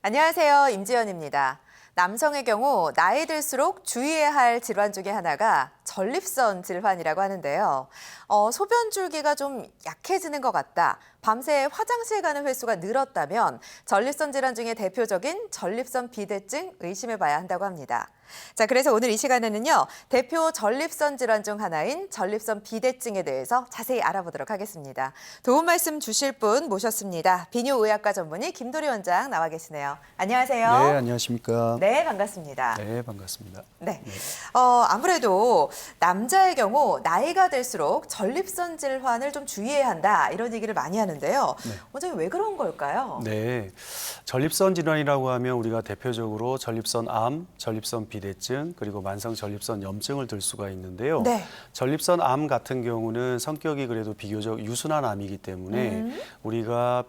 안녕하세요. 임지연입니다. 남성의 경우 나이 들수록 주의해야 할 질환 중에 하나가 전립선 질환이라고 하는데요. 소변 줄기가 좀 약해지는 것 같다. 밤새 화장실 가는 횟수가 늘었다면 전립선 질환 중에 대표적인 전립선 비대증 의심해봐야 한다고 합니다. 자, 그래서 오늘 이 시간에는요, 대표 전립선 질환 중 하나인 전립선 비대증에 대해서 자세히 알아보도록 하겠습니다. 도움 말씀 주실 분 모셨습니다. 비뇨의학과 전문의 김도리 원장 나와 계시네요. 안녕하세요. 네, 안녕하십니까. 네, 반갑습니다. 네, 반갑습니다. 네. 아무래도 남자의 경우 나이가 들수록 전립선 질환을 좀 주의해야 한다 이런 얘기를 많이 하는데요. 네. 원장님 왜 그런 걸까요? 네, 전립선 질환이라고 하면 우리가 대표적으로 전립선 암, 전립선 비대증, 그리고 만성 전립선 염증을 들 수가 있는데요. 네. 전립선 암 같은 경우는 성격이 그래도 비교적 유순한 암이기 때문에 우리가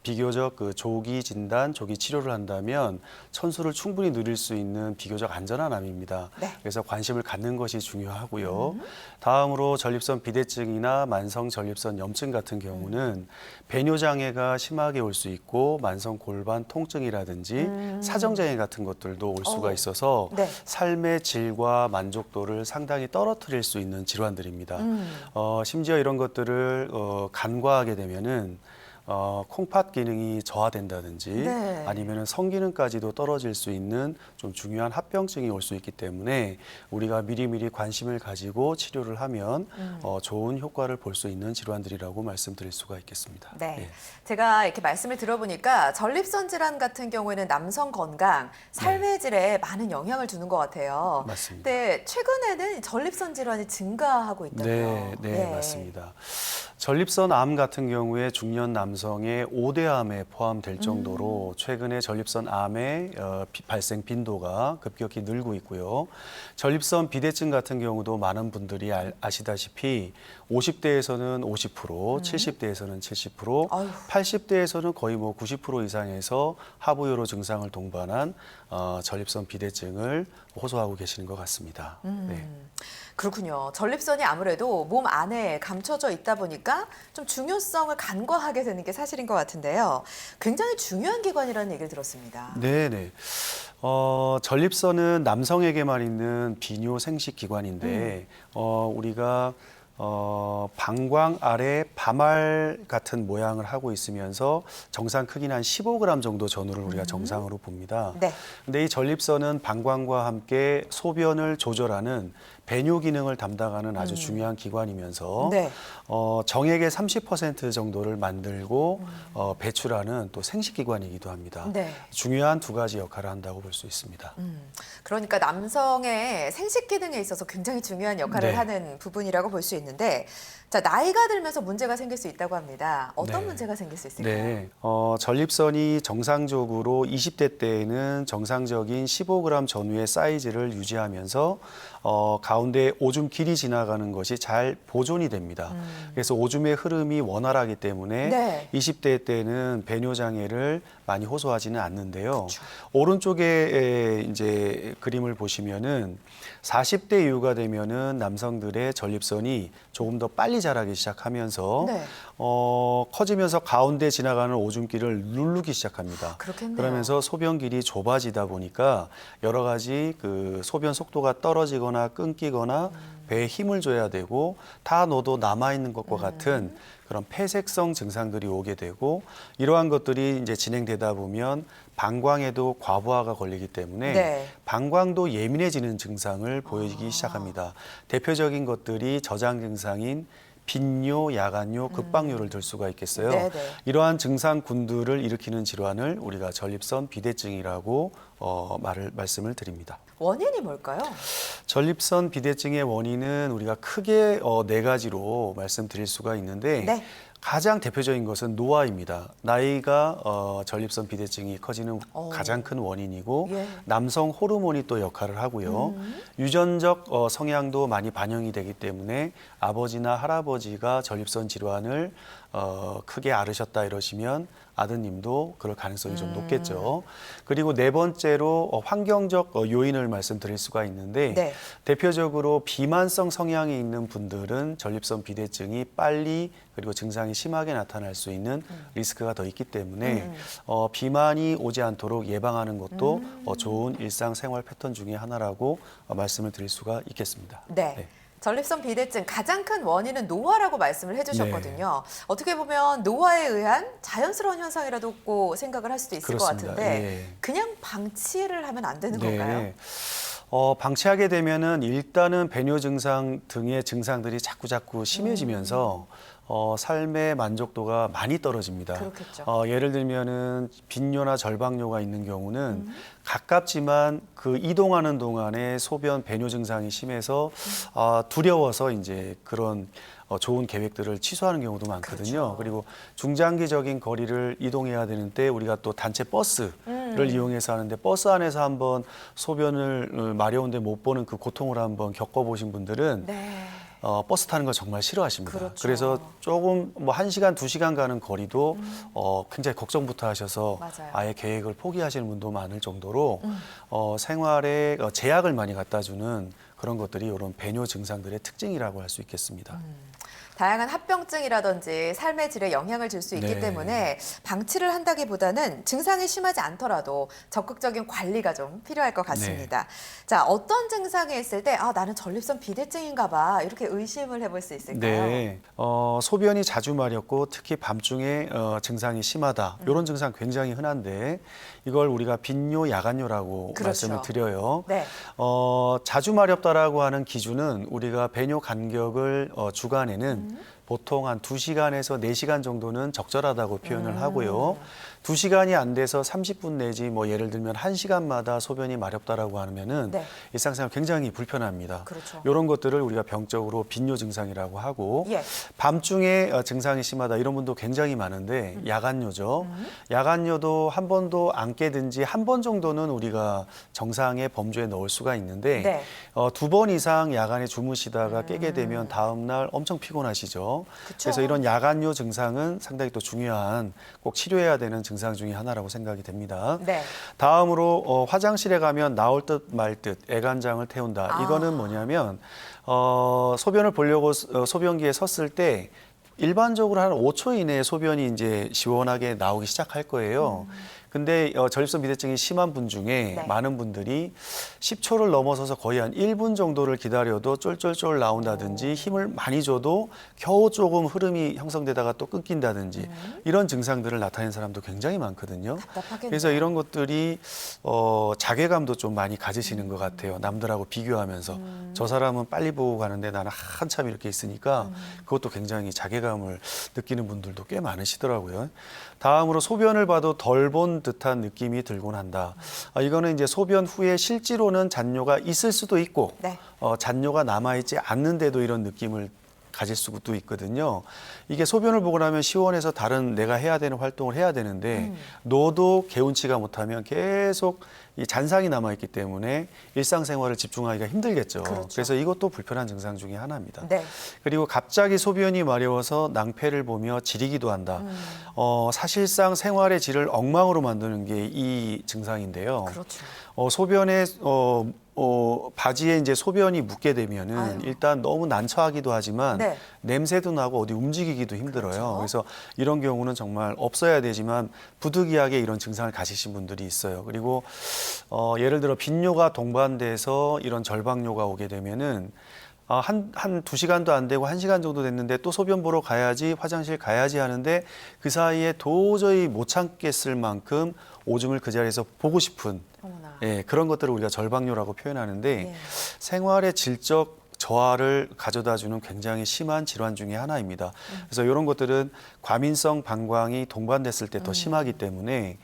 비교적 조기 진단, 조기 치료를 한다면 천수를 충분히 누릴 수 있는 비교적 안전한 암입니다. 네. 그래서 관심을 갖는 것이 중요하고요. 다음으로 전립선 비대증이나 만성 전립선 염증 같은 경우는 배뇨 장애가 심하게 올 수 있고 만성 골반 통증이라든지 사정 장애 같은 것들도 올 수가 있어서 네. 삶의 질과 만족도를 상당히 떨어뜨릴 수 있는 질환들입니다. 심지어 이런 것들을 간과하게 되면은 콩팥 기능이 저하된다든지 네. 아니면은 성기능까지도 떨어질 수 있는 좀 중요한 합병증이 올 수 있기 때문에 우리가 미리미리 관심을 가지고 치료를 하면 좋은 효과를 볼 수 있는 질환들이라고 말씀드릴 수가 있겠습니다. 네. 예. 제가 이렇게 말씀을 들어보니까 전립선 질환 같은 경우에는 남성 건강, 삶의 질에 많은 영향을 주는 것 같아요. 맞습니다. 근데 최근에는 전립선 질환이 증가하고 있다고요. 네, 맞습니다. 전립선 암 같은 경우에 중년 남성의 5대 암에 포함될 정도로 최근에 전립선 암의 발생 빈도가 급격히 늘고 있고요. 전립선 비대증 같은 경우도 많은 분들이 아시다시피 50대에서는 50%, 70대에서는 70%, 아유. 80대에서는 거의 90% 이상에서 하부요로 증상을 동반한 전립선 비대증을 호소하고 계시는 것 같습니다. 네. 그렇군요. 전립선이 아무래도 몸 안에 감춰져 있다 보니까 좀 중요성을 간과하게 되는 게 사실인 것 같은데요. 굉장히 중요한 기관이라는 얘기를 들었습니다. 네네. 전립선은 남성에게만 있는 비뇨 생식 기관인데, 우리가 방광 아래 밤알 같은 모양을 하고 있으면서 정상 크기는 한 15g 정도 전후를 우리가 정상으로 봅니다. 네. 근데 이 전립선은 방광과 함께 소변을 조절하는 배뇨 기능을 담당하는 아주 중요한 기관이면서 네. 정액의 30% 정도를 만들고 배출하는 또 생식기관이기도 합니다. 네. 중요한 두 가지 역할을 한다고 볼 수 있습니다. 그러니까 남성의 생식 기능에 있어서 굉장히 중요한 역할을 네. 하는 부분이라고 볼 수 있는데, 자, 나이가 들면서 문제가 생길 수 있다고 합니다. 어떤 네. 문제가 생길 수 있을까요? 네, 전립선이 정상적으로 20대 때에는 정상적인 15g 전후의 사이즈를 유지하면서 가운데 오줌 길이 지나가는 것이 잘 보존이 됩니다. 그래서 오줌의 흐름이 원활하기 때문에 네. 20대 때는 배뇨 장애를 많이 호소하지는 않는데요. 오른쪽에 이제 그림을 보시면은 40대 이후가 되면은 남성들의 전립선이 조금 더 빨리 자라기 시작하면서 네. 커지면서 가운데 지나가는 오줌길을 누르기 시작합니다. 그렇겠네요. 그러면서 소변길이 좁아지다 보니까 여러 가지 소변 속도가 떨어지거나 끊기거나 배에 힘을 줘야 되고 다 넣어도 남아있는 것과 같은 그런 폐색성 증상들이 오게 되고 이러한 것들이 이제 진행되다 보면 방광에도 과부하가 걸리기 때문에 네. 방광도 예민해지는 증상을 보이기 시작합니다. 대표적인 것들이 저장 증상인 빈뇨, 야간뇨, 급박뇨를 들 수가 있겠어요. 네네. 이러한 증상군들을 일으키는 질환을 우리가 전립선 비대증이라고 말씀을 드립니다. 원인이 뭘까요? 전립선 비대증의 원인은 우리가 크게 네 가지로 말씀드릴 수가 있는데 네. 가장 대표적인 것은 노화입니다. 나이가 전립선 비대증이 커지는 가장 큰 원인이고 예. 남성 호르몬이 또 역할을 하고요. 유전적 성향도 많이 반영이 되기 때문에 아버지나 할아버지가 전립선 질환을 크게 앓으셨다 이러시면 아드님도 그럴 가능성이 좀 높겠죠. 그리고 네 번째로 환경적 요인을 말씀드릴 수가 있는데 네. 대표적으로 비만성 성향이 있는 분들은 전립선 비대증이 빨리 그리고 증상이 심하게 나타날 수 있는 리스크가 더 있기 때문에 비만이 오지 않도록 예방하는 것도 좋은 일상생활 패턴 중에 하나라고 말씀을 드릴 수가 있겠습니다. 네. 네. 전립선 비대증 가장 큰 원인은 노화라고 말씀을 해주셨거든요. 어떻게 보면 노화에 의한 자연스러운 현상이라고 생각을 할 수도 있을 그렇습니다. 것 같은데 예. 그냥 방치를 하면 안 되는 건가요? 방치하게 되면은 일단은 배뇨 증상 등의 증상들이 자꾸 심해지면서 삶의 만족도가 많이 떨어집니다. 그렇겠죠. 예를 들면은 빈뇨나 절박뇨가 있는 경우는 가깝지만 그 이동하는 동안에 소변 배뇨 증상이 심해서 두려워서 이제 그런 좋은 계획들을 취소하는 경우도 많거든요. 그렇죠. 그리고 중장기적인 거리를 이동해야 되는데 우리가 또 단체 버스를 이용해서 하는데 버스 안에서 한번 소변을 마려운데 못 보는 그 고통을 한번 겪어보신 분들은 네. 버스 타는 걸 정말 싫어하십니다. 그렇죠. 그래서 조금 뭐 1시간, 2시간 가는 거리도 굉장히 걱정부터 하셔서 맞아요. 아예 계획을 포기하시는 분도 많을 정도로 생활에 제약을 많이 갖다 주는 그런 것들이 이런 배뇨 증상들의 특징이라고 할 수 있겠습니다. 다양한 합병증이라든지 삶의 질에 영향을 줄 수 있기 네. 때문에 방치를 한다기보다는 증상이 심하지 않더라도 적극적인 관리가 좀 필요할 것 같습니다. 자, 어떤 증상이 있을 때 나는 전립선 비대증인가 봐 이렇게 의심을 해볼 수 있을까요? 네, 소변이 자주 마렵고 특히 밤중에 증상이 심하다. 이런 증상 굉장히 흔한데 이걸 우리가 빈뇨, 야간뇨라고 그렇죠. 말씀을 드려요. 네. 자주 마렵다라고 하는 기준은 우리가 배뇨 간격을 주간에는 보통 한 2시간에서 4시간 정도는 적절하다고 표현을 하고요. 2시간이 안 돼서 30분 내지 뭐 예를 들면 1시간마다 소변이 마렵다라고 하면은 네. 일상생활 굉장히 불편합니다. 그렇죠. 이런 것들을 우리가 병적으로 빈뇨 증상이라고 하고 예. 밤중에 증상이 심하다 이런 분도 굉장히 많은데 야간뇨죠. 야간뇨도 한 번도 안 깨든지 한 번 정도는 우리가 정상의 범주에 넣을 수가 있는데 네. 2번 이상 야간에 주무시다가 깨게 되면 다음 날 엄청 피곤하시죠. 그쵸. 그래서 이런 야간뇨 증상은 상당히 또 중요한 꼭 치료해야 되는 증상 중에 하나라고 생각이 됩니다. 네. 다음으로 화장실에 가면 나올 듯 말 듯 애간장을 태운다. 이거는 뭐냐면 소변을 보려고 소변기에 섰을 때 일반적으로 한 5초 이내에 소변이 이제 시원하게 나오기 시작할 거예요. 근데 전립선 비대증이 심한 분 중에 네. 많은 분들이 10초를 넘어서서 거의 한 1분 정도를 기다려도 쫄쫄쫄 나온다든지 힘을 많이 줘도 겨우 조금 흐름이 형성되다가 또 끊긴다든지 이런 증상들을 나타내는 사람도 굉장히 많거든요. 답답하겠네요. 그래서 이런 것들이 자괴감도 좀 많이 가지시는 것 같아요. 남들하고 비교하면서 저 사람은 빨리 보고 가는데 나는 한참 이렇게 있으니까 그것도 굉장히 자괴감을 느끼는 분들도 꽤 많으시더라고요. 다음으로 소변을 봐도 덜 본 듯한 느낌이 들곤 한다. 이거는 이제 소변 후에 실제로는 잔뇨가 있을 수도 있고 네. 잔뇨가 남아있지 않는데도 이런 느낌을 가질 수도 있거든요. 이게 소변을 보고 나면 시원해서 다른 내가 해야 되는 활동을 해야 되는데 너도 개운치가 못하면 계속 이 잔상이 남아있기 때문에 일상생활을 집중하기가 힘들겠죠. 그렇죠. 그래서 이것도 불편한 증상 중에 하나입니다. 네. 그리고 갑자기 소변이 마려워서 낭패를 보며 지리기도 한다. 사실상 생활의 질을 엉망으로 만드는 게 이 증상인데요. 그렇죠. 소변에 바지에 이제 소변이 묻게 되면은 아유. 일단 너무 난처하기도 하지만 네. 냄새도 나고 어디 움직이기도 힘들어요. 그렇죠. 그래서 이런 경우는 정말 없어야 되지만 부득이하게 이런 증상을 가지신 분들이 있어요. 그리고 예를 들어 빈뇨가 동반돼서 이런 절박뇨가 오게 되면은 한 2시간도 안 되고 1시간 정도 됐는데 또 소변 보러 가야지 화장실 가야지 하는데 그 사이에 도저히 못 참겠을 만큼 오줌을 그 자리에서 보고 싶은 어머나. 그런 것들을 우리가 절박뇨라고 표현하는데 네. 생활의 질적 저하를 가져다주는 굉장히 심한 질환 중에 하나입니다. 그래서 이런 것들은 과민성 방광이 동반됐을 때 더 심하기 때문에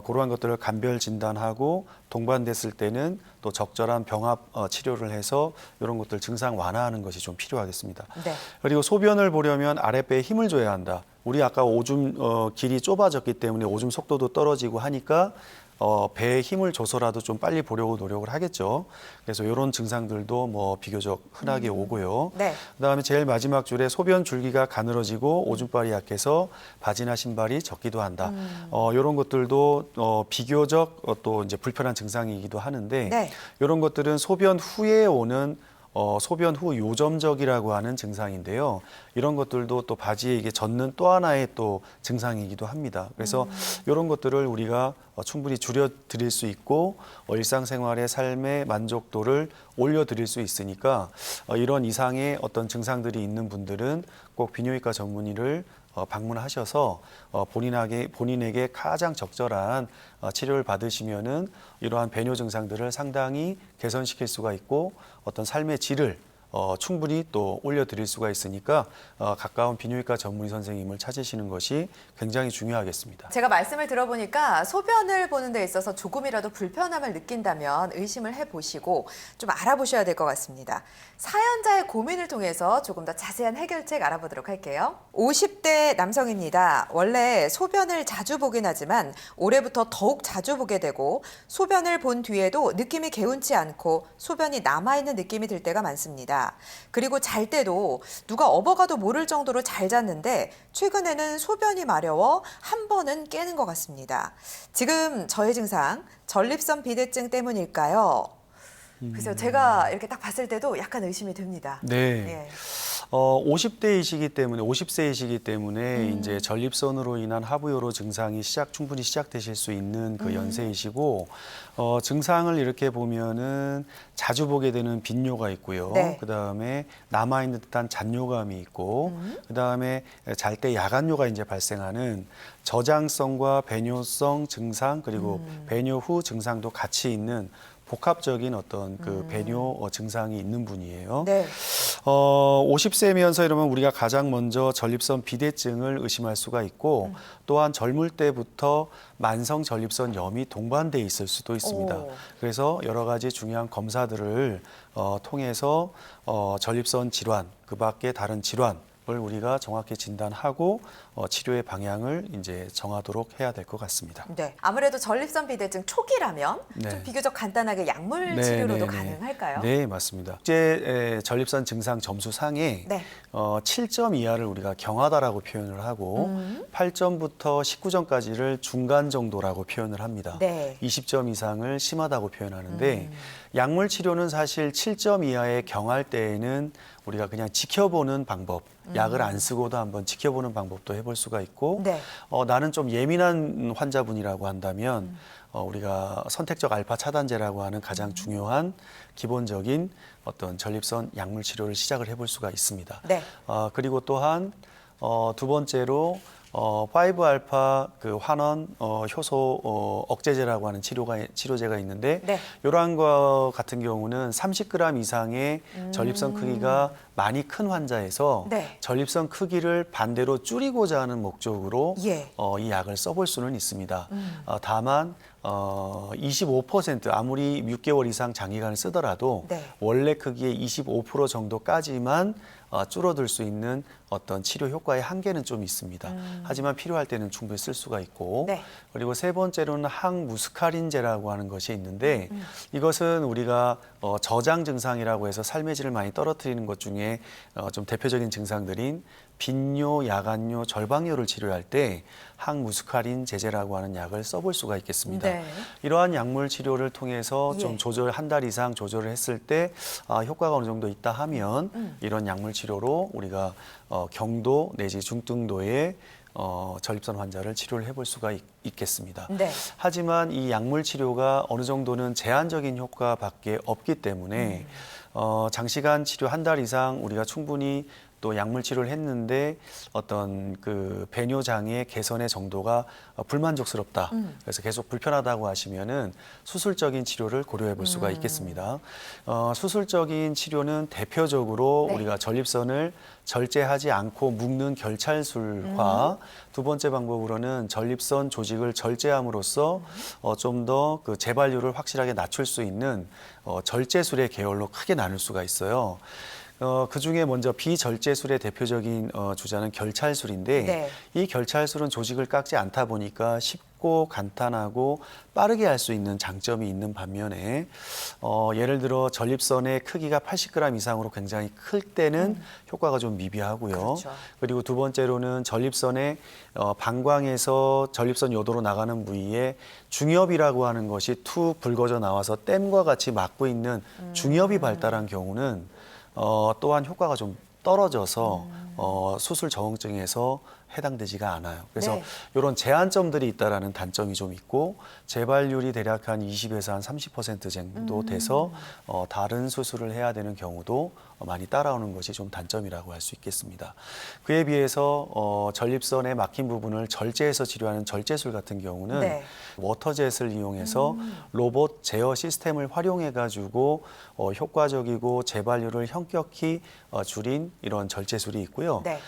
그러한 것들을 감별 진단하고 동반됐을 때는 또 적절한 병합 치료를 해서 이런 것들 증상 완화하는 것이 좀 필요하겠습니다. 네. 그리고 소변을 보려면 아랫배에 힘을 줘야 한다. 우리 아까 오줌 길이 좁아졌기 때문에 오줌 속도도 떨어지고 하니까 배에 힘을 줘서라도 좀 빨리 보려고 노력을 하겠죠. 그래서 이런 증상들도 뭐 비교적 흔하게 오고요. 네. 그다음에 제일 마지막 줄에 소변 줄기가 가늘어지고 오줌발이 약해서 바지나 신발이 젖기도 한다. 이런 것들도 비교적 또 이제 불편한 증상이기도 하는데 네. 이런 것들은 소변 후에 오는 소변 후 요점적이라고 하는 증상인데요. 이런 것들도 또 바지에 이게 젖는 또 하나의 또 증상이기도 합니다. 그래서 이런 것들을 우리가 충분히 줄여드릴 수 있고 일상생활의 삶의 만족도를 올려드릴 수 있으니까 이런 이상의 어떤 증상들이 있는 분들은 꼭 비뇨기과 전문의를 방문하셔서 본인에게 가장 적절한 치료를 받으시면은 이러한 배뇨 증상들을 상당히 개선시킬 수가 있고 어떤 삶의 질을 충분히 또 올려드릴 수가 있으니까 가까운 비뇨기과 전문의 선생님을 찾으시는 것이 굉장히 중요하겠습니다. 제가 말씀을 들어보니까 소변을 보는 데 있어서 조금이라도 불편함을 느낀다면 의심을 해보시고 좀 알아보셔야 될 것 같습니다. 사연자의 고민을 통해서 조금 더 자세한 해결책 알아보도록 할게요. 50대 남성입니다. 원래 소변을 자주 보긴 하지만 올해부터 더욱 자주 보게 되고 소변을 본 뒤에도 느낌이 개운치 않고 소변이 남아있는 느낌이 들 때가 많습니다. 그리고 잘 때도 누가 업어가도 모를 정도로 잘 잤는데 최근에는 소변이 마려워 한 번은 깨는 것 같습니다. 지금 저의 증상 전립선 비대증 때문일까요? 그래서 제가 이렇게 딱 봤을 때도 약간 의심이 듭니다. 네. 예. 50대이시기 때문에 50세이시기 때문에 이제 전립선으로 인한 하부요로 증상이 충분히 시작되실 수 있는 그 연세이시고 증상을 이렇게 보면은 자주 보게 되는 빈뇨가 있고요. 네. 그다음에 남아 있는 듯한 잔뇨감이 있고 그다음에 잘 때 야간뇨가 이제 발생하는 저장성과 배뇨성 증상 그리고 배뇨 후 증상도 같이 있는 복합적인 어떤 그 배뇨 증상이 있는 분이에요. 네. 50세면서 이러면 우리가 가장 먼저 전립선 비대증을 의심할 수가 있고 또한 젊을 때부터 만성 전립선염이 동반돼 있을 수도 있습니다. 오. 그래서 여러 가지 중요한 검사들을 통해서 전립선 질환, 그 밖에 다른 질환 을 우리가 정확히 진단하고 치료의 방향을 이제 정하도록 해야 될 것 같습니다. 네. 아무래도 전립선 비대증 초기라면 네. 좀 비교적 간단하게 약물 네, 치료로도 네, 네. 가능할까요? 네, 맞습니다. 국제 전립선 증상 점수상에 네. 7점 이하를 우리가 경하다라고 표현을 하고 8점부터 19점까지를 중간 정도라고 표현을 합니다. 네. 20점 이상을 심하다고 표현하는데 약물 치료는 사실 7점 이하의 경할 때에는 우리가 그냥 지켜보는 방법, 약을 안 쓰고도 한번 지켜보는 방법도 해볼 수가 있고 네. 나는 좀 예민한 환자분이라고 한다면 우리가 선택적 알파 차단제라고 하는 가장 중요한 기본적인 어떤 전립선 약물 치료를 시작을 해볼 수가 있습니다. 네. 그리고 또한 두 번째로 5알파 그 환원 효소 억제제라고 하는 치료제가 있는데 네. 이러한 거 같은 경우는 30g 이상의 전립선 크기가 많이 큰 환자에서 네. 전립선 크기를 반대로 줄이고자 하는 목적으로 예. 이 약을 써볼 수는 있습니다. 다만 25% 아무리 6개월 이상 장기간을 쓰더라도 네. 원래 크기의 25% 정도까지만 줄어들 수 있는 어떤 치료 효과의 한계는 좀 있습니다. 하지만 필요할 때는 충분히 쓸 수가 있고 네. 그리고 세 번째로는 항무스카린제라고 하는 것이 있는데 이것은 우리가 저장 증상이라고 해서 삶의 질을 많이 떨어뜨리는 것 중에 좀 대표적인 증상들인 빈뇨, 야간뇨, 절박뇨를 치료할 때 항무스카린 제제라고 하는 약을 써볼 수가 있겠습니다. 네. 이러한 약물 치료를 통해서 좀 예. 한 달 이상 조절을 했을 때 효과가 어느 정도 있다 하면 이런 약물 치료로 우리가 경도 내지 중등도의 전립선 환자를 치료를 해볼 수가 있겠습니다. 네. 하지만 이 약물 치료가 어느 정도는 제한적인 효과밖에 없기 때문에 장시간 치료 한 달 이상 우리가 충분히 또 약물 치료를 했는데 어떤 그 배뇨 장애 개선의 정도가 불만족스럽다. 그래서 계속 불편하다고 하시면은 수술적인 치료를 고려해 볼 수가 있겠습니다. 수술적인 치료는 대표적으로 네. 우리가 전립선을 절제하지 않고 묶는 결찰술과 두 번째 방법으로는 전립선 조직을 절제함으로써 좀 더 그 재발률을 확실하게 낮출 수 있는 절제술의 계열로 크게 나눌 수가 있어요. 그중에 먼저 비절제술의 대표적인 주자는 결찰술인데 네. 이 결찰술은 조직을 깎지 않다 보니까 쉽고 간단하고 빠르게 할 수 있는 장점이 있는 반면에 예를 들어 전립선의 크기가 80g 이상으로 굉장히 클 때는 효과가 좀 미비하고요. 그렇죠. 그리고 두 번째로는 전립선의 방광에서 전립선 요도로 나가는 부위에 중엽이라고 하는 것이 툭 붉어져 나와서 댐과 같이 막고 있는 중엽이 발달한 경우는 또한 효과가 좀 떨어져서 수술 저응증에서 해당되지가 않아요. 그래서 네. 이런 제한점들이 있다라는 단점이 좀 있고 재발률이 대략 한 20에서 한 30% 정도 돼서 다른 수술을 해야 되는 경우도 많이 따라오는 것이 좀 단점이라고 할 수 있겠습니다. 그에 비해서 전립선에 막힌 부분을 절제해서 치료하는 절제술 같은 경우는 네. 워터젯을 이용해서 로봇 제어 시스템을 활용해 가지고 효과적이고 재발률을 현격히 줄인 이런 절제술이 있고요. 네.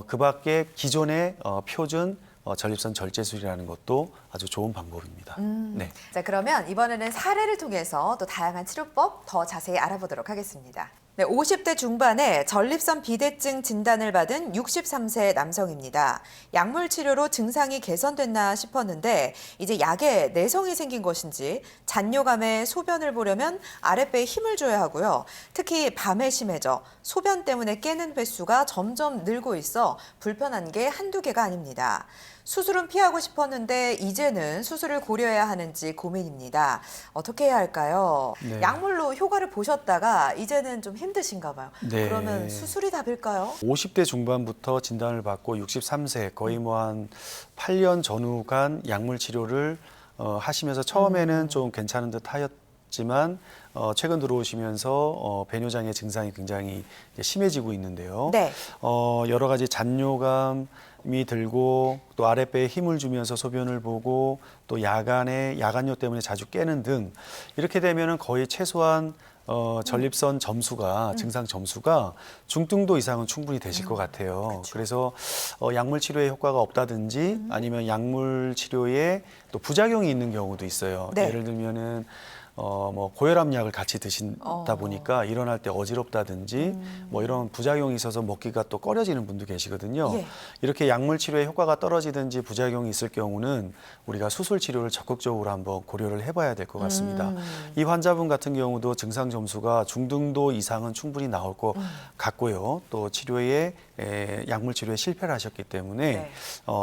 그 밖에 기존의 표준 전립선 절제술이라는 것도 아주 좋은 방법입니다. 네. 자, 그러면 이번에는 사례를 통해서 또 다양한 치료법 더 자세히 알아보도록 하겠습니다. 네, 50대 중반에 전립선 비대증 진단을 받은 63세 남성입니다. 약물 치료로 증상이 개선됐나 싶었는데 이제 약에 내성이 생긴 것인지 잔뇨감에 소변을 보려면 아랫배에 힘을 줘야 하고요. 특히 밤에 심해져 소변 때문에 깨는 횟수가 점점 늘고 있어 불편한 게 한두 개가 아닙니다. 수술은 피하고 싶었는데 이제는 수술을 고려해야 하는지 고민입니다. 어떻게 해야 할까요? 네. 약물로 효과를 보셨다가 이제는 좀 힘드신가 봐요. 네. 그러면 수술이 답일까요? 50대 중반부터 진단을 받고 63세 거의 뭐 한 8년 전후간 약물 치료를 하시면서 처음에는 좀 괜찮은 듯 하였지만 최근 들어오시면서 배뇨장애 증상이 굉장히 심해지고 있는데요. 네. 여러 가지 잔뇨감이 들고 또 아랫배에 힘을 주면서 소변을 보고 또 야간에 야간뇨 때문에 자주 깨는 등 이렇게 되면은 거의 최소한 전립선 점수가 증상 점수가 중등도 이상은 충분히 되실 것 같아요. 그래서 약물 치료에 효과가 없다든지 아니면 약물 치료에 또 부작용이 있는 경우도 있어요. 네. 예를 들면은 뭐 고혈압약을 같이 드신다 보니까 일어날 때 어지럽다든지 뭐 이런 부작용이 있어서 먹기가 또 꺼려지는 분도 계시거든요. 예. 이렇게 약물 치료에 효과가 떨어지든지 부작용이 있을 경우는 우리가 수술 치료를 적극적으로 한번 고려를 해봐야 될 것 같습니다. 이 환자분 같은 경우도 증상 점수가 중등도 이상은 충분히 나올 것 같고요. 또 치료에 약물 치료에 실패를 하셨기 때문에 네.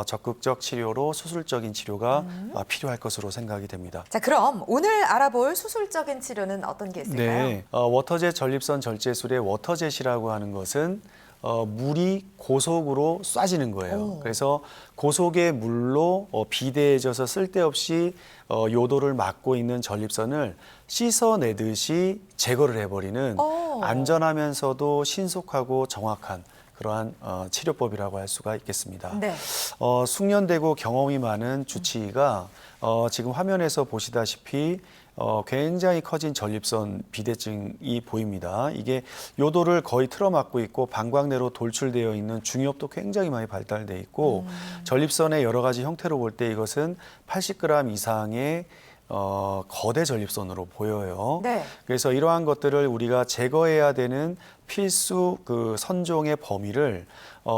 적극적 치료로 수술적인 치료가 필요할 것으로 생각이 됩니다. 자, 그럼 오늘 알아볼 수술적인 치료는 어떤 게 있을까요? 네, 워터젯 전립선 절제술의 워터젯이라고 하는 것은 물이 고속으로 쏴지는 거예요. 그래서 고속의 물로 비대해져서 쓸데없이 요도를 막고 있는 전립선을 씻어내듯이 제거를 해버리는 안전하면서도 신속하고 정확한 그러한 치료법이라고 할 수가 있겠습니다. 네. 숙련되고 경험이 많은 주치의가 지금 화면에서 보시다시피 굉장히 커진 전립선 비대증이 보입니다. 이게 요도를 거의 틀어막고 있고 방광내로 돌출되어 있는 중엽도 굉장히 많이 발달돼 있고 전립선의 여러 가지 형태로 볼 때 이것은 80g 이상의 거대 전립선으로 보여요. 네. 그래서 이러한 것들을 우리가 제거해야 되는 필수 그 선종의 범위를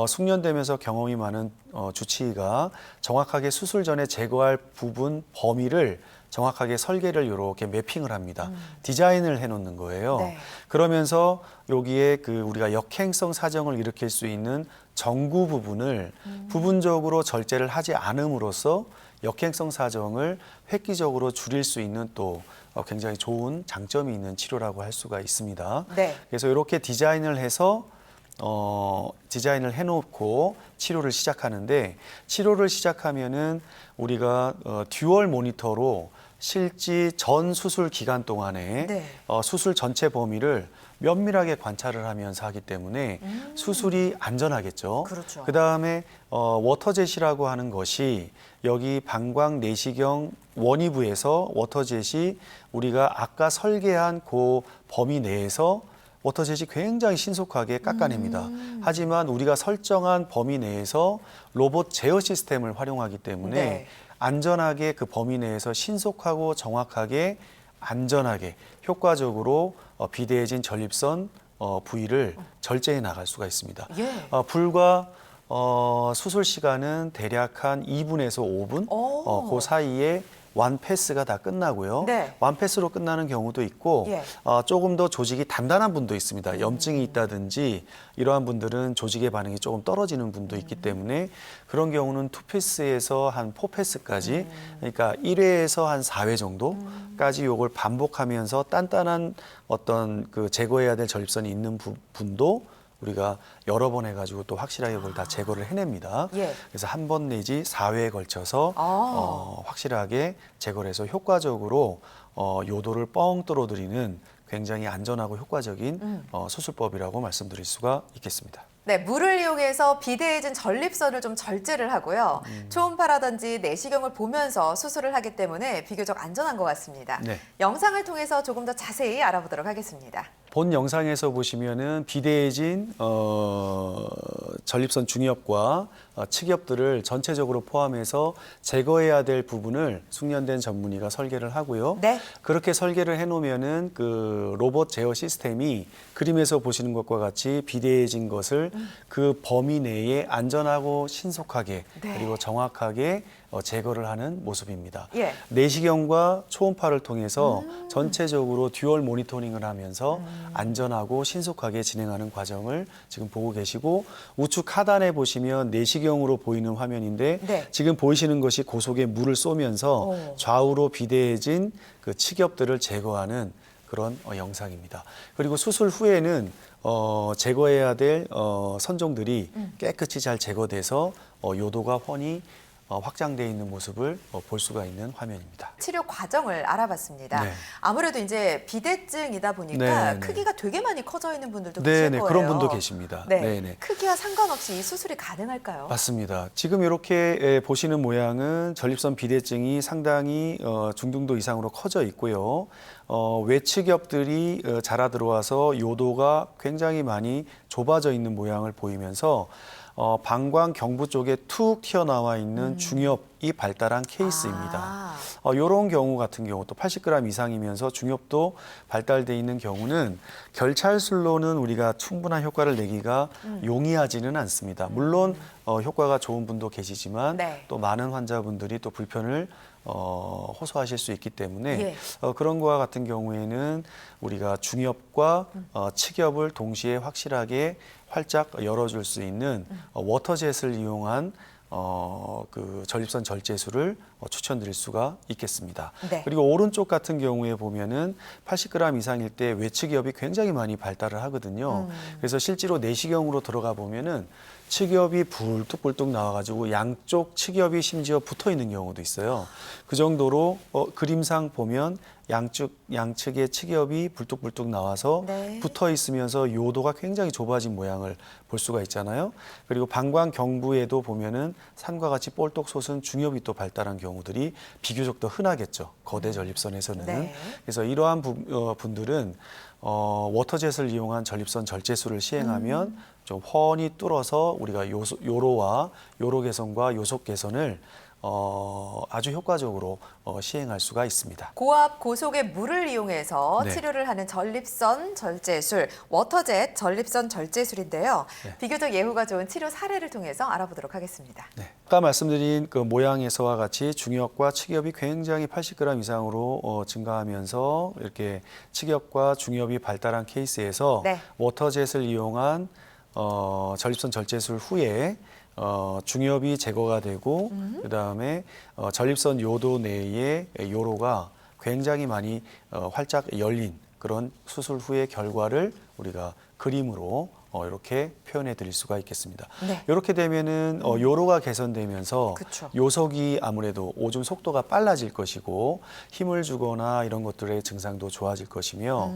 숙련되면서 경험이 많은 주치의가 정확하게 수술 전에 제거할 부분 범위를 정확하게 설계를 이렇게 매핑을 합니다. 디자인을 해놓는 거예요. 네. 그러면서 여기에 그 우리가 역행성 사정을 일으킬 수 있는 정구 부분을 부분적으로 절제를 하지 않음으로써 역행성 사정을 획기적으로 줄일 수 있는 또 굉장히 좋은 장점이 있는 치료라고 할 수가 있습니다. 네. 그래서 이렇게 디자인을 해서 디자인을 해놓고 치료를 시작하는데 치료를 시작하면은 우리가 듀얼 모니터로 실제 전 수술 기간 동안에 네. 수술 전체 범위를 면밀하게 관찰을 하면서 하기 때문에 수술이 안전하겠죠. 그렇죠. 그다음에 워터젯이라고 하는 것이 여기 방광 내시경 원위부에서 워터젯이 우리가 아까 설계한 그 범위 내에서 워터젯이 굉장히 신속하게 깎아냅니다. 하지만 우리가 설정한 범위 내에서 로봇 제어 시스템을 활용하기 때문에 네. 안전하게 그 범위 내에서 신속하고 정확하게 안전하게 효과적으로 비대해진 전립선 부위를 절제해 나갈 수가 있습니다. 예. 불과 수술 시간은 대략 한 2분에서 5분 그 사이에 완 패스가 다 끝나고요. 네. 완 패스로 끝나는 경우도 있고 예. 조금 더 조직이 단단한 분도 있습니다. 염증이 있다든지 이러한 분들은 조직의 반응이 조금 떨어지는 분도 있기 때문에 그런 경우는 2패스에서 한 4패스까지 그러니까 1회에서 한 4회 정도까지 요걸 반복하면서 단단한 어떤 그 제거해야 될 전립선이 있는 분도 우리가 여러 번 해가지고 또 확실하게 그걸 다 제거를 해냅니다. 예. 그래서 한 번 내지 4회에 걸쳐서 확실하게 제거를 해서 효과적으로 요도를 뻥 뚫어드리는 굉장히 안전하고 효과적인 수술법이라고 말씀드릴 수가 있겠습니다. 네, 물을 이용해서 비대해진 전립선을 좀 절제를 하고요. 초음파라든지 내시경을 보면서 수술을 하기 때문에 비교적 안전한 것 같습니다. 네. 영상을 통해서 조금 더 자세히 알아보도록 하겠습니다. 본 영상에서 보시면은 비대해진 전립선 중엽과 측엽들을 전체적으로 포함해서 제거해야 될 부분을 숙련된 전문의가 설계를 하고요. 네. 그렇게 설계를 해놓으면은 그 로봇 제어 시스템이 그림에서 보시는 것과 같이 비대해진 것을 그 범위 내에 안전하고 신속하게 네. 그리고 정확하게 제거를 하는 모습입니다. 예. 내시경과 초음파를 통해서 전체적으로 듀얼 모니터링을 하면서 안전하고 신속하게 진행하는 과정을 지금 보고 계시고 우측 하단에 보시면 내시경으로 보이는 화면인데 네. 지금 보이시는 것이 고속에 물을 쏘면서 좌우로 비대해진 그 측엽들을 제거하는 그런 영상입니다. 그리고 수술 후에는 제거해야 될 선종들이 깨끗이 잘 제거돼서 요도가 훤히 확장되어 있는 모습을 볼 수가 있는 화면입니다. 치료 과정을 알아봤습니다. 네. 아무래도 이제 비대증이다 보니까 네, 네. 크기가 되게 많이 커져 있는 분들도 네, 계실 네, 거예요. 그런 분도 계십니다. 네. 네, 네. 크기와 상관없이 이 수술이 가능할까요? 맞습니다. 지금 이렇게 보시는 모양은 전립선 비대증이 상당히 중등도 이상으로 커져 있고요. 외측엽들이 자라 들어와서 요도가 굉장히 많이 좁아져 있는 모양을 보이면서 방광 경부 쪽에 툭 튀어나와 있는 중엽이 발달한 케이스입니다. 이런 경우 같은 경우 또 80g 이상이면서 중엽도 발달돼 있는 경우는 결찰술로는 우리가 충분한 효과를 내기가 용이하지는 않습니다. 물론 효과가 좋은 분도 계시지만 네. 또 많은 환자분들이 또 불편을 호소하실 수 있기 때문에 예. 그런 거와 같은 경우에는 우리가 중엽과 측엽을 동시에 확실하게 활짝 열어줄 수 있는 워터젯을 이용한 그 전립선 절제술을 추천드릴 수가 있겠습니다. 네. 그리고 오른쪽 같은 경우에 보면은 80g 이상일 때 외측엽이 굉장히 많이 발달을 하거든요. 그래서 실제로 내시경으로 들어가 보면은 측엽이 불뚝불뚝 나와가지고 양쪽 측엽이 심지어 붙어 있는 경우도 있어요. 그 정도로 그림상 보면 양측의 측엽이 불뚝불뚝 나와서 네. 붙어 있으면서 요도가 굉장히 좁아진 모양을 볼 수가 있잖아요. 그리고 방광 경부에도 보면은 산과 같이 볼록 솟은 중엽이 또 발달한 경우들이 비교적 더 흔하겠죠. 거대 전립선에서는. 네. 그래서 이러한 분들은 워터젯을 이용한 전립선 절제술을 시행하면 좀 훤히 뚫어서 우리가 요로와 요로 개선과 요속 개선을 아주 효과적으로 시행할 수가 있습니다. 고압, 고속의 물을 이용해서 네. 치료를 하는 전립선 절제술, 워터젯 전립선 절제술인데요. 네. 비교적 예후가 좋은 치료 사례를 통해서 알아보도록 하겠습니다. 네. 아까 말씀드린 그 모양에서와 같이 중엽과 측엽이 굉장히 80g 이상으로 증가하면서 이렇게 측엽과 중엽이 발달한 케이스에서 네. 워터젯을 이용한 전립선 절제술 후에 중엽이 제거가 되고 그다음에 전립선 요도 내에 요로가 굉장히 많이 활짝 열린 그런 수술 후의 결과를 우리가 그림으로 이렇게 표현해 드릴 수가 있겠습니다. 네. 이렇게 되면은 요로가 개선되면서 그쵸. 요속이 아무래도 오줌 속도가 빨라질 것이고 힘을 주거나 이런 것들의 증상도 좋아질 것이며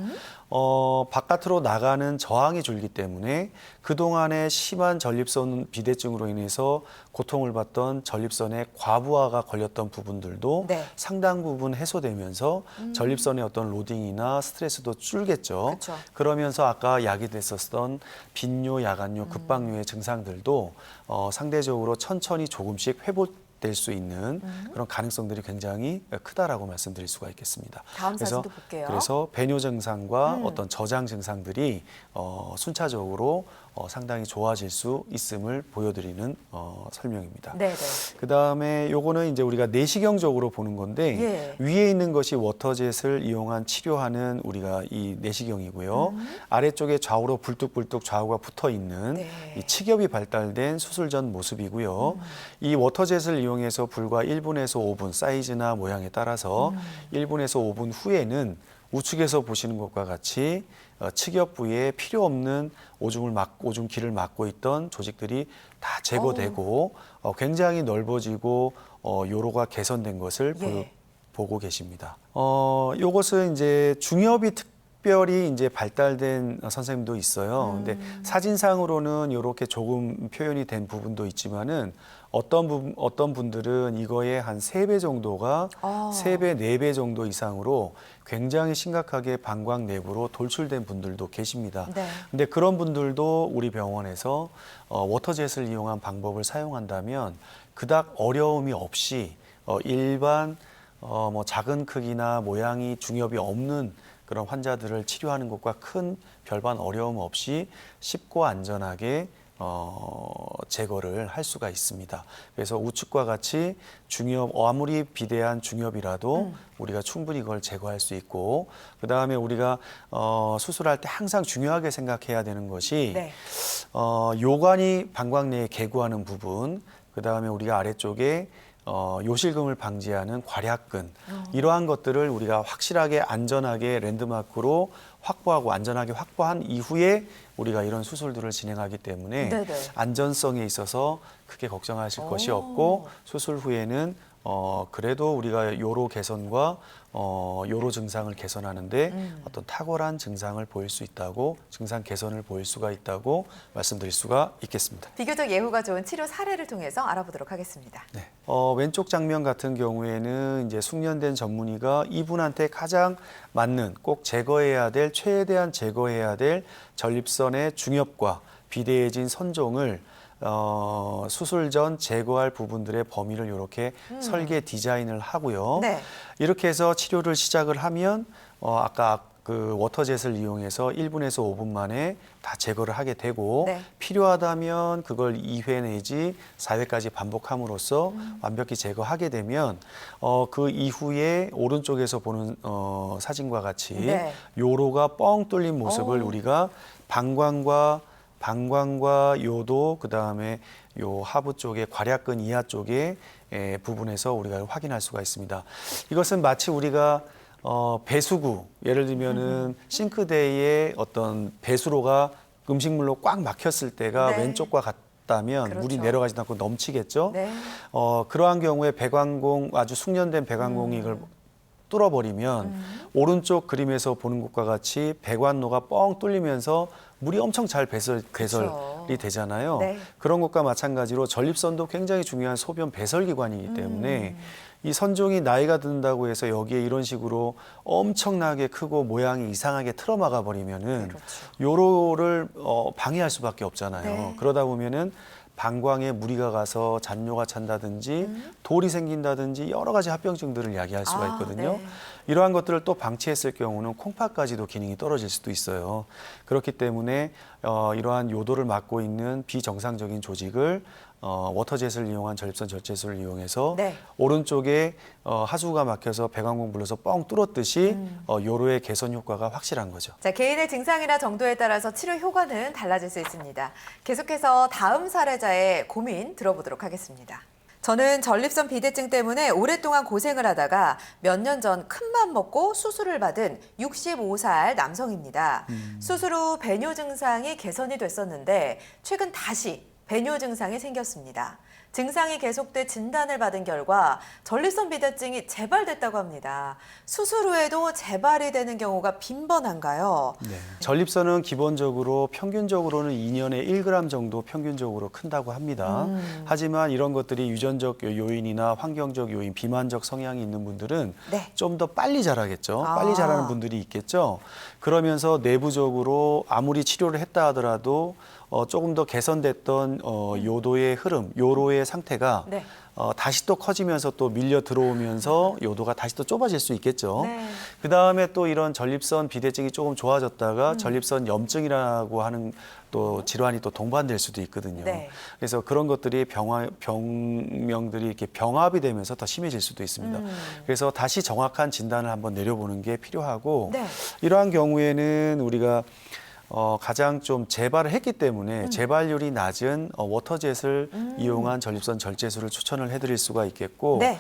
바깥으로 나가는 저항이 줄기 때문에 그동안의 심한 전립선 비대증으로 인해서 고통을 받던 전립선의 과부하가 걸렸던 부분들도 네. 상당 부분 해소되면서 전립선의 어떤 로딩이나 스트레스도 줄겠죠. 그쵸. 그러면서 아까 야기됐었던 빈뇨, 야간뇨, 급박뇨의 증상들도 상대적으로 천천히 조금씩 될 수 있는 그런 가능성들이 굉장히 크다라고 말씀드릴 수가 있겠습니다. 다음 사진도 볼게요. 그래서 배뇨 증상과 어떤 저장 증상들이 순차적으로 상당히 좋아질 수 있음을 보여드리는 설명입니다. 네네. 그다음에 요거는 이제 우리가 내시경적으로 보는 건데 예. 위에 있는 것이 워터젯을 이용한 치료하는 우리가 이 내시경이고요. 아래쪽에 좌우로 불뚝불뚝 좌우가 붙어 있는 네. 이 치겹이 발달된 수술 전 모습이고요. 이 워터젯을 이용해서 불과 1분에서 5분 사이즈나 모양에 따라서 1분에서 5분 후에는 우측에서 보시는 것과 같이 치겹 부위에 필요 없는 오줌기를 막고 있던 조직들이 다 제거되고 굉장히 넓어지고 요로가 개선된 것을 예. 보고 계십니다. 요것은 이제 중엽이 특별히 이제 발달된 선생님도 있어요. 근데 사진상으로는 이렇게 조금 표현이 된 부분도 있지만은 어떤 분들은 이거의 한 3배 정도가 3배, 4배 정도 이상으로 굉장히 심각하게 방광 내부로 돌출된 분들도 계십니다. 네. 근데 그런 분들도 우리 병원에서 워터젯을 이용한 방법을 사용한다면 그닥 어려움이 없이 일반 뭐 작은 크기나 모양이 중엽이 없는 그런 환자들을 치료하는 것과 큰 별반 어려움 없이 쉽고 안전하게 제거를 할 수가 있습니다. 그래서 우측과 같이 중엽, 아무리 비대한 중엽이라도 우리가 충분히 그걸 제거할 수 있고, 그 다음에 우리가 수술할 때 항상 중요하게 생각해야 되는 것이 네. 요관이 방광 내에 개구하는 부분, 그 다음에 우리가 아래쪽에 요실금을 방지하는 괄약근, 이러한 것들을 우리가 확실하게 안전하게 랜드마크로 확보하고 안전하게 확보한 이후에 우리가 이런 수술들을 진행하기 때문에 네네. 안전성에 있어서 크게 걱정하실 것이 없고, 수술 후에는 그래도 우리가 요로 개선과 요로 증상을 개선하는데 어떤 탁월한 증상을 보일 수 있다고, 증상 개선을 보일 수가 있다고 말씀드릴 수가 있겠습니다. 비교적 예후가 좋은 치료 사례를 통해서 알아보도록 하겠습니다. 네. 왼쪽 장면 같은 경우에는 이제 숙련된 전문의가 이분한테 가장 맞는, 꼭 제거해야 될, 최대한 제거해야 될 전립선의 중엽과 비대해진 선종을 수술 전 제거할 부분들의 범위를 이렇게 설계 디자인을 하고요. 네. 이렇게 해서 치료를 시작을 하면 아까 그 워터젯을 이용해서 1분에서 5분 만에 다 제거를 하게 되고, 네. 필요하다면 그걸 2회 내지 4회까지 반복함으로써 완벽히 제거하게 되면 그 이후에 오른쪽에서 보는 사진과 같이 네. 요로가 뻥 뚫린 모습을 우리가 방광과 요도, 그 다음에 요 하부 쪽에 괄약근 이하 쪽에 부분에서 우리가 확인할 수가 있습니다. 이것은 마치 우리가 배수구, 예를 들면은 싱크대에 어떤 배수로가 음식물로 꽉 막혔을 때가 네. 왼쪽과 같다면 그렇죠. 물이 내려가지 않고 넘치겠죠. 네. 그러한 경우에 배관공, 아주 숙련된 배관공이 이걸 뚫어버리면 오른쪽 그림에서 보는 것과 같이 배관로가 뻥 뚫리면서 물이 엄청 잘 배설이 되잖아요. 네. 그런 것과 마찬가지로 전립선도 굉장히 중요한 소변 배설기관이기 때문에 이 선종이 나이가 든다고 해서 여기에 이런 식으로 엄청나게 크고 모양이 이상하게 틀어막아 버리면은 그렇죠. 요로를 방해할 수밖에 없잖아요. 네. 그러다 보면은 방광에 무리가 가서 잔뇨가 찬다든지 돌이 생긴다든지 여러 가지 합병증들을 야기할 수가 있거든요. 네. 이러한 것들을 또 방치했을 경우는 콩팥까지도 기능이 떨어질 수도 있어요. 그렇기 때문에 이러한 요도를 막고 있는 비정상적인 조직을 워터젯을 이용한 전립선 절제술을 이용해서 네. 오른쪽에 하수구가 막혀서 배관공 불러서 뻥 뚫었듯이 요로의 개선 효과가 확실한 거죠. 자, 개인의 증상이나 정도에 따라서 치료 효과는 달라질 수 있습니다. 계속해서 다음 사례자의 고민 들어보도록 하겠습니다. 저는 전립선 비대증 때문에 오랫동안 고생을 하다가 몇 년 전 큰맘 먹고 수술을 받은 65살 남성입니다. 수술 후 배뇨 증상이 개선이 됐었는데 최근 다시 배뇨 증상이 생겼습니다. 증상이 계속돼 진단을 받은 결과 전립선 비대증이 재발됐다고 합니다. 수술 후에도 재발이 되는 경우가 빈번한가요? 네. 전립선은 기본적으로 평균적으로는 2년에 1g 정도 평균적으로 큰다고 합니다. 하지만 이런 것들이 유전적 요인이나 환경적 요인, 비만적 성향이 있는 분들은 네. 좀 더 빨리 자라겠죠. 아. 빨리 자라는 분들이 있겠죠. 그러면서 내부적으로 아무리 치료를 했다 하더라도 조금 더 개선됐던 요도의 흐름, 요로의 상태가 네. 다시 또 커지면서 또 밀려 들어오면서 요도가 다시 또 좁아질 수 있겠죠. 네. 그 다음에 또 이런 전립선 비대증이 조금 좋아졌다가 전립선 염증이라고 하는 또 질환이 또 동반될 수도 있거든요. 네. 그래서 그런 것들이 병명들이 이렇게 병합이 되면서 더 심해질 수도 있습니다. 그래서 다시 정확한 진단을 한번 내려보는 게 필요하고 네. 이러한 경우에는 우리가 가장 좀 재발을 했기 때문에 재발률이 낮은 워터젯을 이용한 전립선 절제술을 추천을 해드릴 수가 있겠고 네.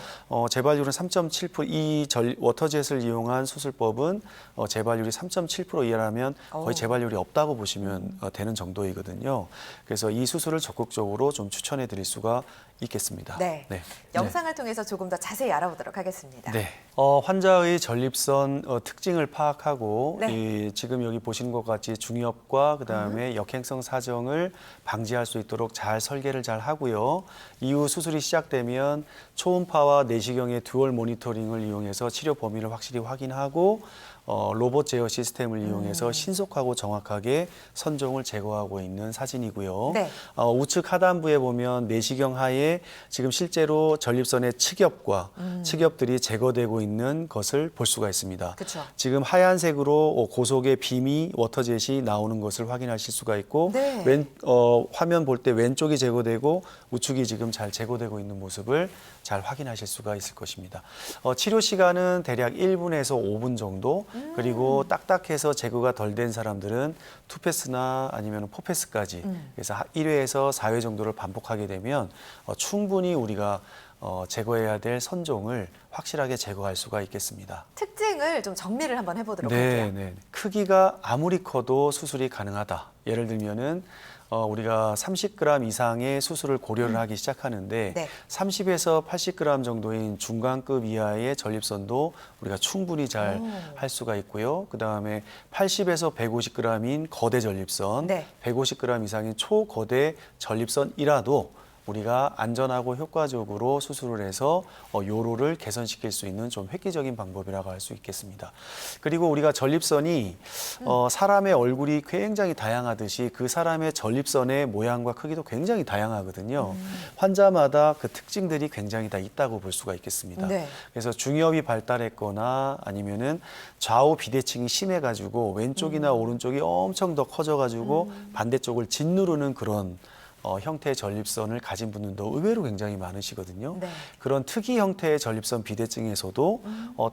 재발률은 3.7%, 워터젯을 이용한 수술법은 재발률이 3.7% 이하라면 거의 재발률이 없다고 보시면 되는 정도이거든요. 그래서 이 수술을 적극적으로 좀 추천해드릴 수가 있겠습니다. 네. 네. 영상을 통해서 조금 더 자세히 알아보도록 하겠습니다. 네. 환자의 전립선 특징을 파악하고 네. 지금 여기 보시는 것 같이 중엽과 그다음에 역행성 사정을 방지할 수 있도록 잘 설계를 잘 하고요. 이후 수술이 시작되면 초음파와 내시경의 듀얼 모니터링을 이용해서 치료 범위를 확실히 확인하고 로봇 제어 시스템을 이용해서 신속하고 정확하게 선종을 제거하고 있는 사진이고요. 네. 우측 하단부에 보면 내시경 하에 지금 실제로 전립선의 측엽과 측엽들이 제거되고 있는 것을 볼 수가 있습니다. 그쵸. 지금 하얀색으로 고속의 빔이 워터젯이 나오는 것을 확인하실 수가 있고 네. 화면 볼 때 왼쪽이 제거되고 우측이 지금 잘 제거되고 있는 모습을 잘 확인하실 수가 있을 것입니다. 치료 시간은 대략 1분에서 5분 정도 그리고 딱딱해서 제거가 덜 된 사람들은 2패스나 아니면 4패스까지 그래서 1회에서 4회 정도를 반복하게 되면 충분히 우리가 제거해야 될 선종을 확실하게 제거할 수가 있겠습니다. 특징을 좀 정리를 한번 해보도록 네, 할게요. 네. 크기가 아무리 커도 수술이 가능하다. 예를 들면은 우리가 30g 이상의 수술을 고려를 하기 시작하는데 네. 30에서 80g 정도인 중간급 이하의 전립선도 우리가 충분히 잘 할 수가 있고요. 그다음에 80에서 150g인 거대 전립선, 네. 150g 이상인 초거대 전립선이라도 우리가 안전하고 효과적으로 수술을 해서 요로를 개선시킬 수 있는 좀 획기적인 방법이라고 할 수 있겠습니다. 그리고 우리가 전립선이 사람의 얼굴이 굉장히 다양하듯이 그 사람의 전립선의 모양과 크기도 굉장히 다양하거든요. 환자마다 그 특징들이 굉장히 다 있다고 볼 수가 있겠습니다. 네. 그래서 중엽이 발달했거나 아니면은 좌우 비대칭이 심해가지고 왼쪽이나 오른쪽이 엄청 더 커져가지고 반대쪽을 짓누르는 그런 형태의 전립선을 가진 분들도 의외로 굉장히 많으시거든요. 네. 그런 특이 형태의 전립선 비대증에서도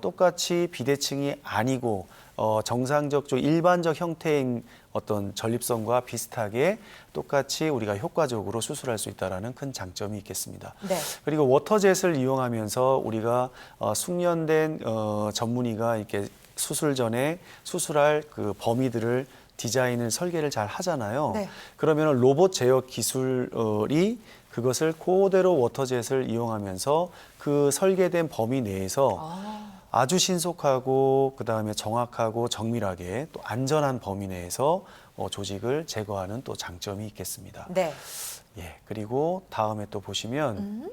똑같이 비대칭이 아니고 정상적, 좀 일반적 형태인 어떤 전립선과 비슷하게 똑같이 우리가 효과적으로 수술할 수 있다는 큰 장점이 있겠습니다. 네. 그리고 워터젯을 이용하면서 우리가 숙련된 전문의가 이렇게 수술 전에 수술할 그 범위들을 디자인을 설계를 잘 하잖아요. 네. 그러면 로봇 제어 기술이 그것을 그대로 워터젯을 이용하면서 그 설계된 범위 내에서 아주 신속하고 그다음에 정확하고 정밀하게 또 안전한 범위 내에서 조직을 제거하는 또 장점이 있겠습니다. 네. 예, 그리고 다음에 또 보시면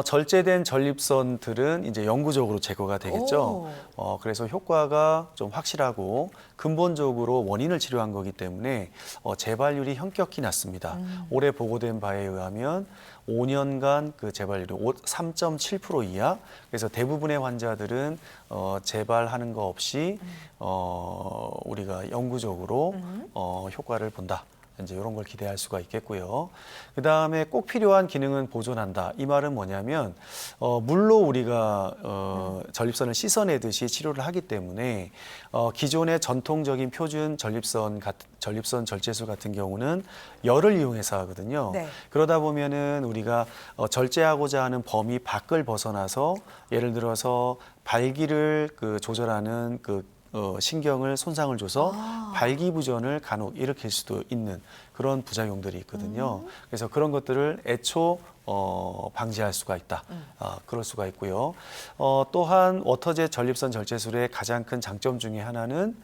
절제된 전립선들은 이제 영구적으로 제거가 되겠죠. 그래서 효과가 좀 확실하고 근본적으로 원인을 치료한 거기 때문에 재발률이 현격히 낮습니다. 올해 보고된 바에 의하면 5년간 그 재발률이 3.7% 이하. 그래서 대부분의 환자들은 재발하는 거 없이 우리가 영구적으로 효과를 본다. 이제 이런 걸 기대할 수가 있겠고요. 그 다음에 꼭 필요한 기능은 보존한다. 이 말은 뭐냐면 물로 우리가 전립선을 씻어내듯이 치료를 하기 때문에 기존의 전통적인 표준 전립선 절제술 같은 경우는 열을 이용해서 하거든요. 네. 그러다 보면은 우리가 절제하고자 하는 범위 밖을 벗어나서 예를 들어서 발기를 조절하는 신경을 손상을 줘서 발기부전을 간혹 일으킬 수도 있는 그런 부작용들이 있거든요. 그래서 그런 것들을 애초 방지할 수가 있다. 그럴 수가 있고요. 또한 워터젯 전립선 절제술의 가장 큰 장점 중에 하나는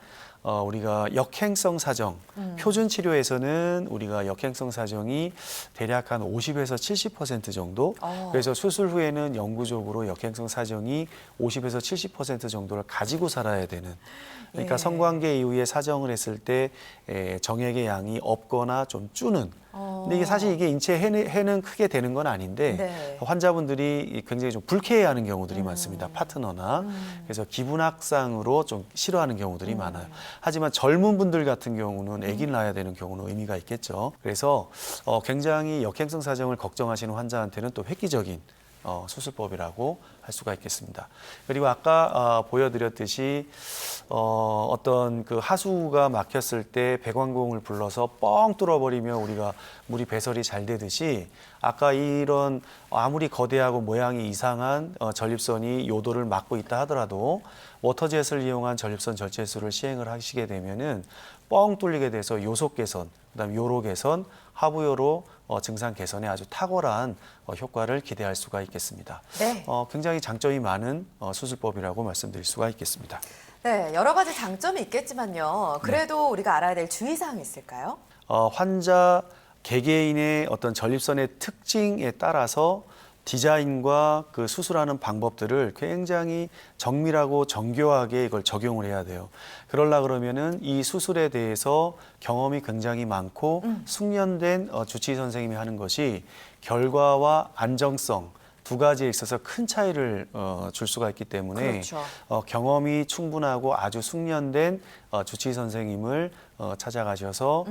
우리가 역행성 사정, 표준 치료에서는 우리가 역행성 사정이 대략 한 50에서 70% 정도. 그래서 수술 후에는 영구적으로 역행성 사정이 50에서 70% 정도를 가지고 살아야 되는. 그러니까 예. 성관계 이후에 사정을 했을 때 정액의 양이 없거나 좀 주는. 근데 이게 사실 이게 인체에 해는 크게 되는 건 아닌데 네. 환자분들이 굉장히 좀 불쾌해하는 경우들이 많습니다. 파트너나. 그래서 기분학상으로 좀 싫어하는 경우들이 많아요. 하지만 젊은 분들 같은 경우는 아기를 낳아야 되는 경우는 의미가 있겠죠. 그래서 굉장히 역행성 사정을 걱정하시는 환자한테는 또 획기적인 수술법이라고 할 수가 있겠습니다. 그리고 아까 보여드렸듯이 어떤 그 하수가 막혔을 때 배관공을 불러서 뻥 뚫어버리면 우리가 물이 배설이 잘 되듯이 아까 이런 아무리 거대하고 모양이 이상한 전립선이 요도를 막고 있다 하더라도 워터젯을 이용한 전립선 절제술을 시행을 하시게 되면은 뻥 뚫리게 돼서 요속 개선, 그다음 요로 개선, 하부요로 증상 개선에 아주 탁월한 효과를 기대할 수가 있겠습니다. 네. 굉장히 장점이 많은 수술법이라고 말씀드릴 수가 있겠습니다. 네, 여러 가지 장점이 있겠지만요. 그래도 네. 우리가 알아야 될 주의사항이 있을까요? 환자 개개인의 어떤 전립선의 특징에 따라서 디자인과 그 수술하는 방법들을 굉장히 정밀하고 정교하게 이걸 적용을 해야 돼요. 그러려 그러면은 이 수술에 대해서 경험이 굉장히 많고 숙련된 주치의 선생님이 하는 것이 결과와 안정성 두 가지에 있어서 큰 차이를 줄 수가 있기 때문에 그렇죠. 경험이 충분하고 아주 숙련된 주치의 선생님을 찾아가셔서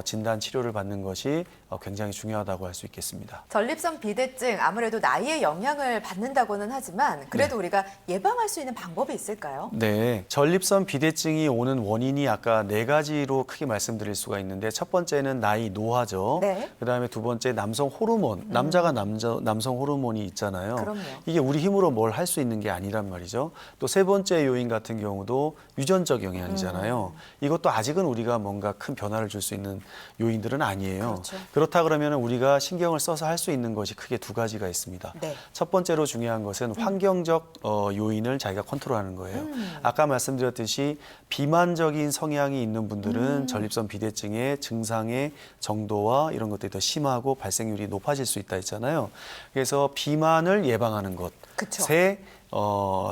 진단 치료를 받는 것이 굉장히 중요하다고 할 수 있겠습니다. 전립선 비대증 아무래도 나이에 영향을 받는다고는 하지만 그래도 우리가 예방할 수 있는 방법이 있을까요? 네, 전립선 비대증이 오는 원인이 아까 네 가지로 크게 말씀드릴 수가 있는데 첫 번째는 나이 노화죠. 네. 그다음에 두 번째 남성 호르몬, 남자가 남성 호르몬이 있잖아요. 그럼요. 이게 우리 힘으로 뭘 할 수 있는 게 아니란 말이죠. 또 세 번째 요인 같은 경우도 유전적 영향이잖아요. 이것도 아직은 우리가 뭔가 큰 변화를 줄 수 있는 요인들은 아니에요. 그렇죠. 그렇다 그러면 우리가 신경을 써서 할 수 있는 것이 크게 두 가지가 있습니다. 네. 첫 번째로 중요한 것은 환경적 요인을 자기가 컨트롤하는 거예요. 아까 말씀드렸듯이 비만적인 성향이 있는 분들은 전립선 비대증의 증상의 정도와 이런 것들이 더 심하고 발생률이 높아질 수 있다 했잖아요. 그래서 비만을 예방하는 것, 그쵸. 세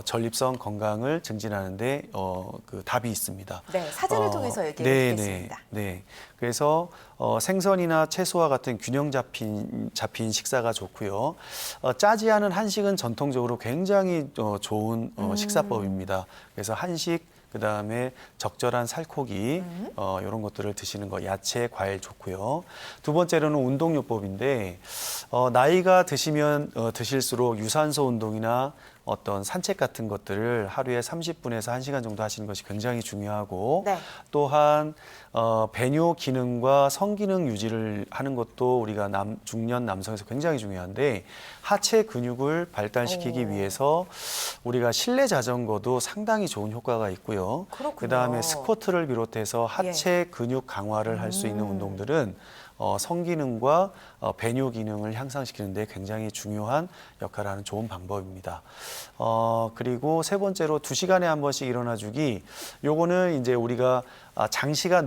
전립선 건강을 증진하는데 그 답이 있습니다. 네, 사진을 통해서 얘기해 보겠습니다. 네. 그래서 생선이나 채소와 같은 균형 잡힌 식사가 좋고요. 짜지 않은 한식은 전통적으로 굉장히 좋은 식사법입니다. 그래서 한식 그다음에 적절한 살코기 이런 것들을 드시는 거 야채, 과일 좋고요. 두 번째로는 운동요법인데 나이가 드시면 드실수록 유산소 운동이나 어떤 산책 같은 것들을 하루에 30분에서 1시간 정도 하시는 것이 굉장히 중요하고 네. 또한 배뇨 기능과 성기능 유지를 하는 것도 우리가 중년 남성에서 굉장히 중요한데 하체 근육을 발달시키기 위해서 우리가 실내 자전거도 상당히 좋은 효과가 있고요. 그렇군요. 그다음에 스쿼트를 비롯해서 하체 근육 강화를 할 수 있는 운동들은 성기능과 배뇨 기능을 향상시키는 데 굉장히 중요한 역할을 하는 좋은 방법입니다. 그리고 세 번째로 2시간에 한 번씩 일어나주기. 요거는 이제 우리가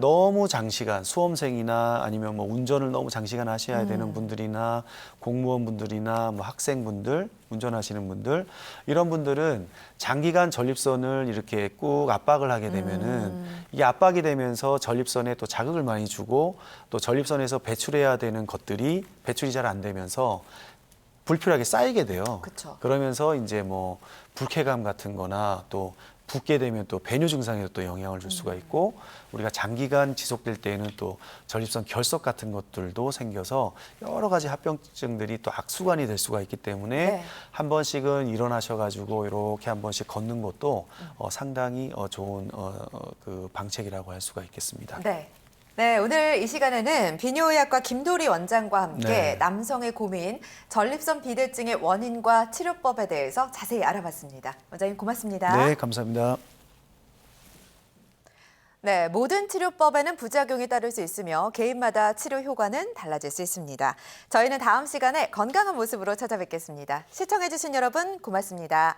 너무 장시간 수험생이나 아니면 뭐 운전을 너무 장시간 하셔야 되는 분들이나 공무원분들이나 뭐 학생분들, 운전하시는 분들 이런 분들은 장기간 전립선을 이렇게 꾹 압박을 하게 되면은 이게 압박이 되면서 전립선에 또 자극을 많이 주고 또 전립선에서 배출해야 되는 것들이 배출이 잘 안 되면서 불필요하게 쌓이게 돼요. 그쵸. 그러면서 이제 뭐 불쾌감 같은 거나 또 붓게 되면 또 배뇨 증상에도 또 영향을 줄 수가 있고 우리가 장기간 지속될 때에는 또 전립선 결석 같은 것들도 생겨서 여러 가지 합병증들이 또 악순환이 될 수가 있기 때문에 네. 한 번씩은 일어나셔가지고 이렇게 한 번씩 걷는 것도 상당히 좋은 그 방책이라고 할 수가 있겠습니다. 네. 네, 오늘 이 시간에는 비뇨의학과 김도리 원장과 함께 네. 남성의 고민, 전립선 비대증의 원인과 치료법에 대해서 자세히 알아봤습니다. 원장님 고맙습니다. 네, 감사합니다. 네, 모든 치료법에는 부작용이 따를 수 있으며 개인마다 치료 효과는 달라질 수 있습니다. 저희는 다음 시간에 건강한 모습으로 찾아뵙겠습니다. 시청해주신 여러분 고맙습니다.